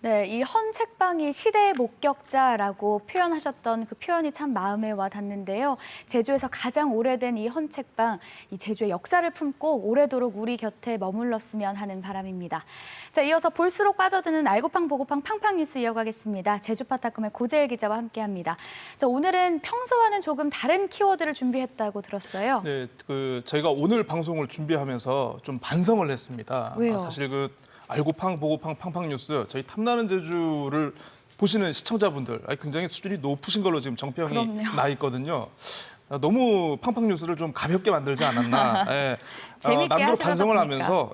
네, 이 헌책방이 시대의 목격자라고 표현하셨던 그 표현이 참 마음에 와 닿는데요. 제주에서 가장 오래된 이 헌책방, 이 제주의 역사를 품고 오래도록 우리 곁에 머물렀으면 하는 바람입니다. 자, 이어서 볼수록 빠져드는 알고팡 보고팡 팡팡 뉴스 이어가겠습니다. 제주파타컴의 고재일 기자와 함께합니다. 자, 오늘은 평소와는 조금 다른 키워드를 준비했다고 들었어요. 네, 저희가 오늘 방송을 준비하면서 좀 반성을 했습니다. 왜요? 사실 알고팡 보고팡 팡팡 뉴스 저희 탐나는 제주를 보시는 시청자분들 굉장히 수준이 높으신 걸로 지금 정평이 그럼요. 나 있거든요. 너무 팡팡 뉴스를 좀 가볍게 만들지 않았나. 예. 재밌게 남대로 하시려다 반성을 보니까. 하면서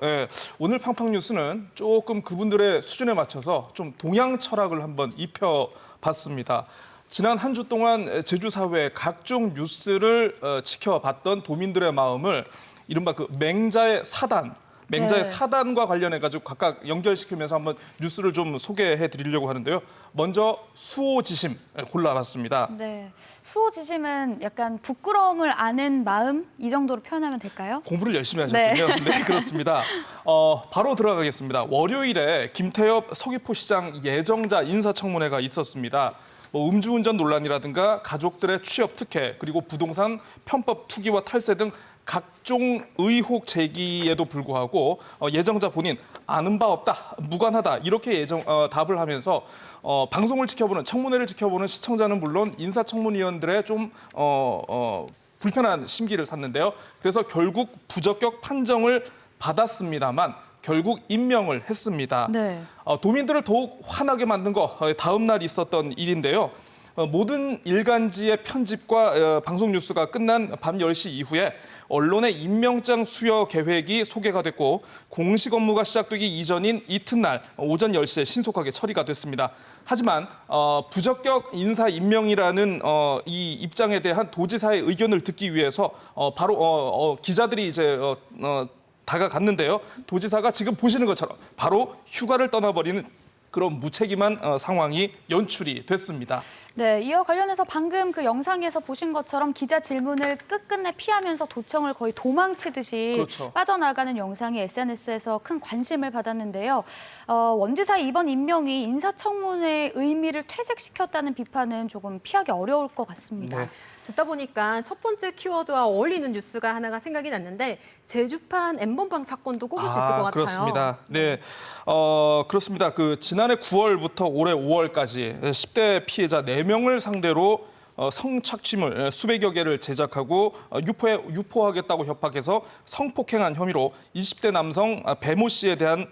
오늘 팡팡 뉴스는 조금 그분들의 수준에 맞춰서 좀 동양 철학을 한번 입혀봤습니다. 지난 한 주 동안 제주 사회의 각종 뉴스를 지켜봤던 도민들의 마음을 이른바 맹자의 사단, 네. 사단과 관련해가지고 각각 연결시키면서 한번 뉴스를 좀 소개해드리려고 하는데요. 먼저 수호지심 골라봤습니다. 네, 수호지심은 약간 부끄러움을 아는 마음 이 정도로 표현하면 될까요? 공부를 열심히 하셨군요. 네, 그렇습니다. 바로 들어가겠습니다. 월요일에 김태엽 서귀포시장 예정자 인사청문회가 있었습니다. 음주운전 논란이라든가 가족들의 취업 특혜, 그리고 부동산 편법 투기와 탈세 등 각종 의혹 제기에도 불구하고 예정자 본인 아는 바 없다, 무관하다 이렇게 답을 하면서 방송을 지켜보는 청문회를 지켜보는 시청자는 물론 인사청문위원들의 좀 불편한 심기를 샀는데요. 그래서 결국 부적격 판정을 받았습니다만 결국 임명을 했습니다. 네. 도민들을 더욱 화나게 만든 거 다음 날 있었던 일인데요. 모든 일간지의 편집과 방송 뉴스가 끝난 밤 10시 이후에 언론의 임명장 수여 계획이 소개가 됐고 공식 업무가 시작되기 이전인 이튿날 오전 10시에 신속하게 처리가 됐습니다. 하지만 부적격 인사 임명이라는 이 입장에 대한 도지사의 의견을 듣기 위해서 바로 기자들이 이제 다가갔는데요. 도지사가 지금 보시는 것처럼 바로 휴가를 떠나버리는 그런 무책임한 상황이 연출이 됐습니다. 네, 이와 관련해서 방금 그 영상에서 보신 것처럼 기자 질문을 끝끝내 피하면서 도청을 거의 도망치듯이 그렇죠. 빠져나가는 영상이 SNS에서 큰 관심을 받았는데요. 원지사의 이번 임명이 인사청문회의 의미를 퇴색시켰다는 비판은 조금 피하기 어려울 것 같습니다. 네. 듣다 보니까 첫 번째 키워드와 어울리는 뉴스가 하나가 생각이 났는데 제주판 N번방 사건도 꼽을 수 있을 것 같아요. 그렇습니다. 네, 그렇습니다. 지난해 9월부터 올해 5월까지 10대 피해자 4명을 상대로 성착취물 수백여 개를 제작하고 유포하겠다고 협박해서 성폭행한 혐의로 20대 남성 배모 씨에 대한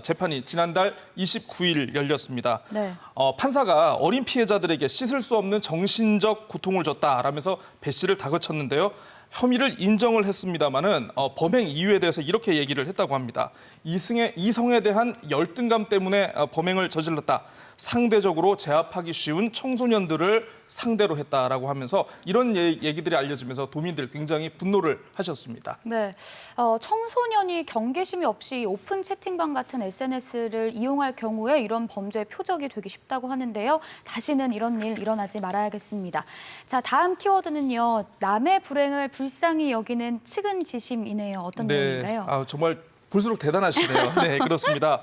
재판이 지난달 29일 열렸습니다. 네. 판사가 어린 피해자들에게 씻을 수 없는 정신적 고통을 줬다라면서 배 씨를 다그쳤는데요. 혐의를 인정을 했습니다마는 범행 이유에 대해서 이렇게 얘기를 했다고 합니다. 이성에 대한 열등감 때문에 범행을 저질렀다. 상대적으로 제압하기 쉬운 청소년들을 상대로 했다라고 하면서 이런 얘기들이 알려지면서 도민들 굉장히 분노를 하셨습니다. 네, 청소년이 경계심이 없이 오픈 채팅방 같은 SNS를 이용할 경우에 이런 범죄의 표적이 되기 쉽다고 하는데요. 다시는 이런 일 일어나지 말아야겠습니다. 자, 다음 키워드는요. 남의 불행을 불쌍히 여기는 측은지심이네요. 어떤 내용인가요? 정말 볼수록 대단하시네요. 네, 그렇습니다.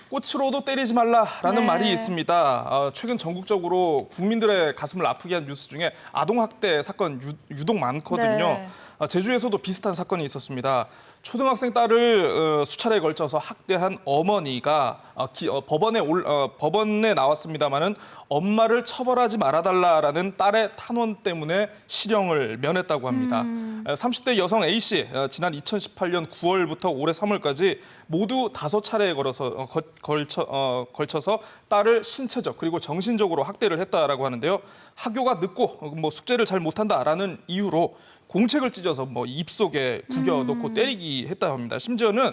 꽃으로도 때리지 말라라는 네. 말이 있습니다. 최근 전국적으로 국민들의 가슴을 아프게 한 뉴스 중에 아동학대 사건 유독 많거든요. 네. 제주에서도 비슷한 사건이 있었습니다. 초등학생 딸을 수차례에 걸쳐서 학대한 어머니가 법원에 나왔습니다마는 엄마를 처벌하지 말아달라라는 딸의 탄원 때문에 실형을 면했다고 합니다. 30대 여성 A 씨 지난 2018년 9월부터 올해 3월까지 모두 5차례에 걸쳐서 딸을 신체적 그리고 정신적으로 학대를 했다라고 하는데요. 학교가 늦고 숙제를 잘 못한다라는 이유로 공책을 찢어서 입속에 구겨 넣고 때리기 했다고 합니다. 심지어는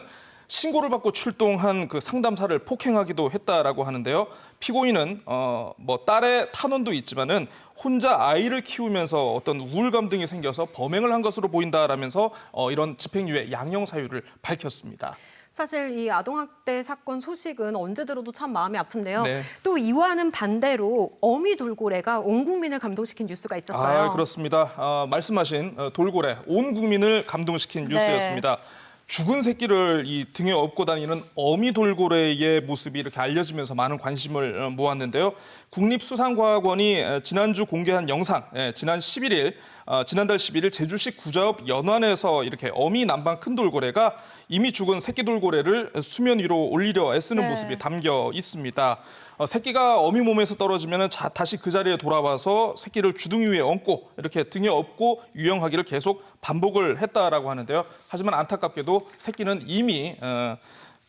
신고를 받고 출동한 상담사를 폭행하기도 했다라고 하는데요. 피고인은 딸의 탄원도 있지만은 혼자 아이를 키우면서 어떤 우울감 등이 생겨서 범행을 한 것으로 보인다라면서 이런 집행유예 양형 사유를 밝혔습니다. 사실 이 아동학대 사건 소식은 언제 들어도 참 마음이 아픈데요. 네. 또 이와는 반대로 어미 돌고래가 온 국민을 감동시킨 뉴스가 있었어요. 그렇습니다. 말씀하신 돌고래, 온 국민을 감동시킨 뉴스였습니다. 죽은 새끼를 이 등에 업고 다니는 어미돌고래의 모습이 이렇게 알려지면서 많은 관심을 모았는데요. 국립수산과학원이 지난주 공개한 영상, 지난달 11일 제주시 구자읍 연안에서 이렇게 어미 남방 큰 돌고래가 이미 죽은 새끼 돌고래를 수면 위로 올리려 애쓰는 네. 모습이 담겨 있습니다. 새끼가 어미 몸에서 떨어지면 다시 그 자리에 돌아와서 새끼를 주둥이 위에 얹고 이렇게 등에 업고 유영하기를 계속 반복을 했다라고 하는데요. 하지만 안타깝게도 새끼는 이미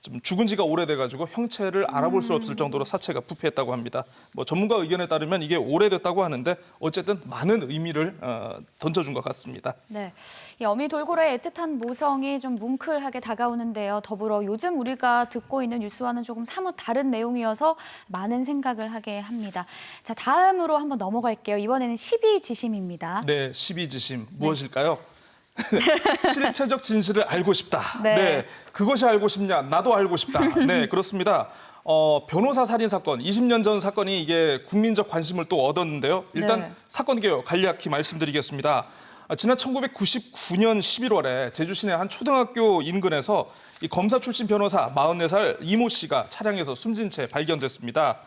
좀 죽은 지가 오래돼가지고 형체를 알아볼 수 없을 정도로 사체가 부패했다고 합니다. 뭐 전문가 의견에 따르면 이게 오래됐다고 하는데 어쨌든 많은 의미를 던져준 것 같습니다. 네, 이 어미 돌고래의 애틋한 모성이 좀 뭉클하게 다가오는데요. 더불어 요즘 우리가 듣고 있는 뉴스와는 조금 사뭇 다른 내용이어서 많은 생각을 하게 합니다. 자, 다음으로 한번 넘어갈게요. 이번에는 12지심입니다. 네, 12지심 무엇일까요? 실체적 진실을 알고 싶다. 네. 그것이 알고 싶냐? 나도 알고 싶다. 네, 그렇습니다. 변호사 살인 사건, 20년 전 사건이 이게 국민적 관심을 또 얻었는데요. 일단 네. 사건 개요 간략히 말씀드리겠습니다. 지난 1999년 11월에 제주 시내 한 초등학교 인근에서 이 검사 출신 변호사 44살 이모 씨가 차량에서 숨진 채 발견됐습니다.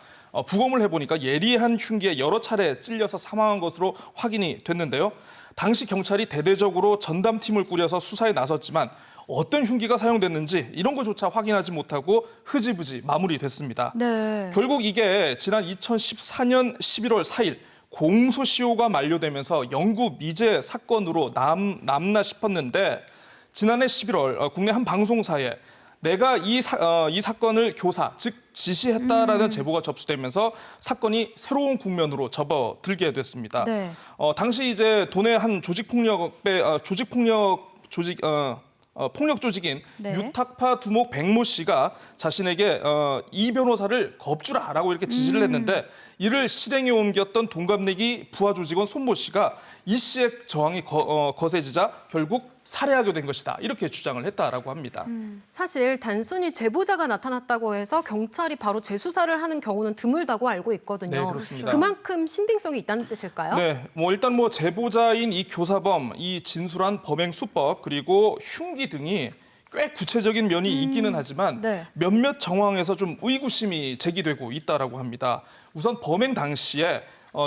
부검을 해보니까 예리한 흉기에 여러 차례 찔려서 사망한 것으로 확인이 됐는데요. 당시 경찰이 대대적으로 전담팀을 꾸려서 수사에 나섰지만 어떤 흉기가 사용됐는지 이런 것조차 확인하지 못하고 흐지부지 마무리됐습니다. 네. 결국 이게 지난 2014년 11월 4일 공소시효가 만료되면서 영구 미제 사건으로 남나 싶었는데 지난해 11월 국내 한 방송사에 내가 이 사건을 교사, 즉 지시했다라는 제보가 접수되면서 사건이 새로운 국면으로 접어들게 됐습니다. 네. 당시 이제 도내 한 폭력 조직인 네. 유탁파 두목 백모 씨가 자신에게 이 변호사를 겁주라라고 이렇게 지시를 했는데 이를 실행에 옮겼던 동갑내기 부하 조직원 손모 씨가 이 씨의 저항이 거세지자 결국 살해하게 된 것이다. 이렇게 주장을 했다라고 합니다. 사실 단순히 제보자가 나타났다고 해서 경찰이 바로 재수사를 하는 경우는 드물다고 알고 있거든요. 네, 그렇습니다. 그만큼 신빙성이 있다는 뜻일까요? 네, 일단 제보자인 이 교사범, 이 진술한 범행 수법 그리고 흉기 등이 꽤 구체적인 면이 있기는 하지만 네. 몇몇 정황에서 좀 의구심이 제기되고 있다라고 합니다. 우선 범행 당시에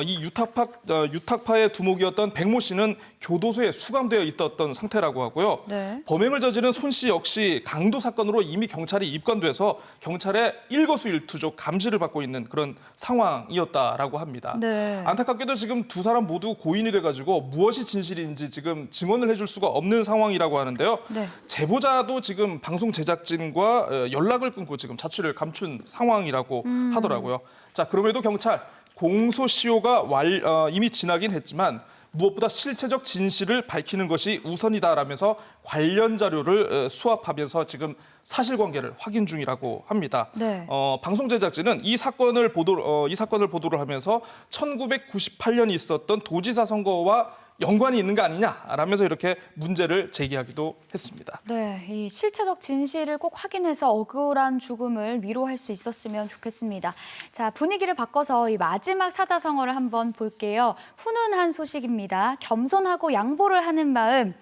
이 유탁파의 두목이었던 백모 씨는 교도소에 수감되어 있었던 상태라고 하고요. 네. 범행을 저지른 손 씨 역시 강도 사건으로 이미 경찰이 입건돼서 경찰의 일거수일투족 감시를 받고 있는 그런 상황이었다라고 합니다. 네. 안타깝게도 지금 두 사람 모두 고인이 돼가지고 무엇이 진실인지 지금 증언을 해줄 수가 없는 상황이라고 하는데요. 네. 제보자도 지금 방송 제작진과 연락을 끊고 지금 자취를 감춘 상황이라고 하더라고요. 자, 그럼에도 경찰 공소시효가 이미 지나긴 했지만 무엇보다 실체적 진실을 밝히는 것이 우선이다라면서 관련 자료를 수합하면서 지금 사실관계를 확인 중이라고 합니다. 네. 방송 제작진은 이 사건을 보도를 하면서 1998년 있었던 도지사 선거와 연관이 있는 거 아니냐라면서 이렇게 문제를 제기하기도 했습니다. 네, 이 실체적 진실을 꼭 확인해서 억울한 죽음을 위로할 수 있었으면 좋겠습니다. 자, 분위기를 바꿔서 이 마지막 사자성어를 한번 볼게요. 훈훈한 소식입니다. 겸손하고 양보를 하는 마음.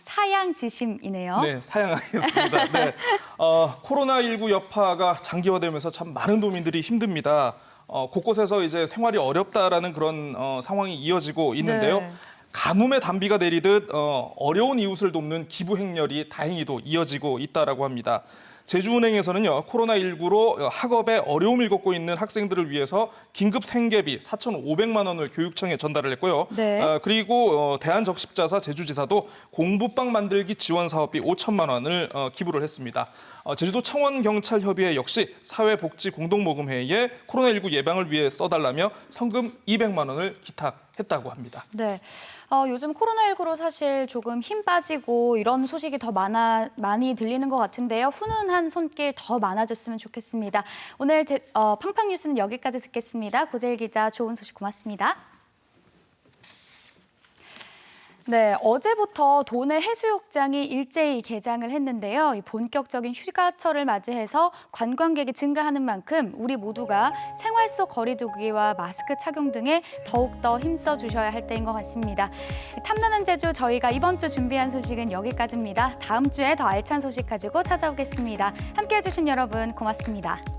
사양지심이네요. 네, 사양하겠습니다. 네, 코로나19 여파가 장기화되면서 참 많은 도민들이 힘듭니다. 곳곳에서 이제 생활이 어렵다라는 그런 상황이 이어지고 있는데요. 네. 가뭄의 단비가 내리듯 어려운 이웃을 돕는 기부 행렬이 다행히도 이어지고 있다라고 합니다. 제주은행에서는요, 코로나19로 학업에 어려움을 겪고 있는 학생들을 위해서 긴급 생계비 4,500만 원을 교육청에 전달을 했고요. 네. 그리고 대한적십자사 제주지사도 공부방 만들기 지원 사업비 5천만 원을 기부를 했습니다. 제주도 청원경찰협의회 역시 사회복지공동모금회의에 코로나19 예방을 위해 써달라며 성금 200만 원을 기탁했다고 합니다. 네. 요즘 코로나19로 사실 조금 힘 빠지고 이런 소식이 더 많이 들리는 것 같은데요. 훈훈한 손길 더 많아졌으면 좋겠습니다. 오늘 팡팡 뉴스는 여기까지 듣겠습니다. 고재일 기자, 좋은 소식 고맙습니다. 네, 어제부터 도내 해수욕장이 일제히 개장을 했는데요. 이 본격적인 휴가철을 맞이해서 관광객이 증가하는 만큼 우리 모두가 생활 속 거리 두기와 마스크 착용 등에 더욱더 힘써 주셔야 할 때인 것 같습니다. 탐나는 제주 저희가 이번 주 준비한 소식은 여기까지입니다. 다음 주에 더 알찬 소식 가지고 찾아오겠습니다. 함께해 주신 여러분 고맙습니다.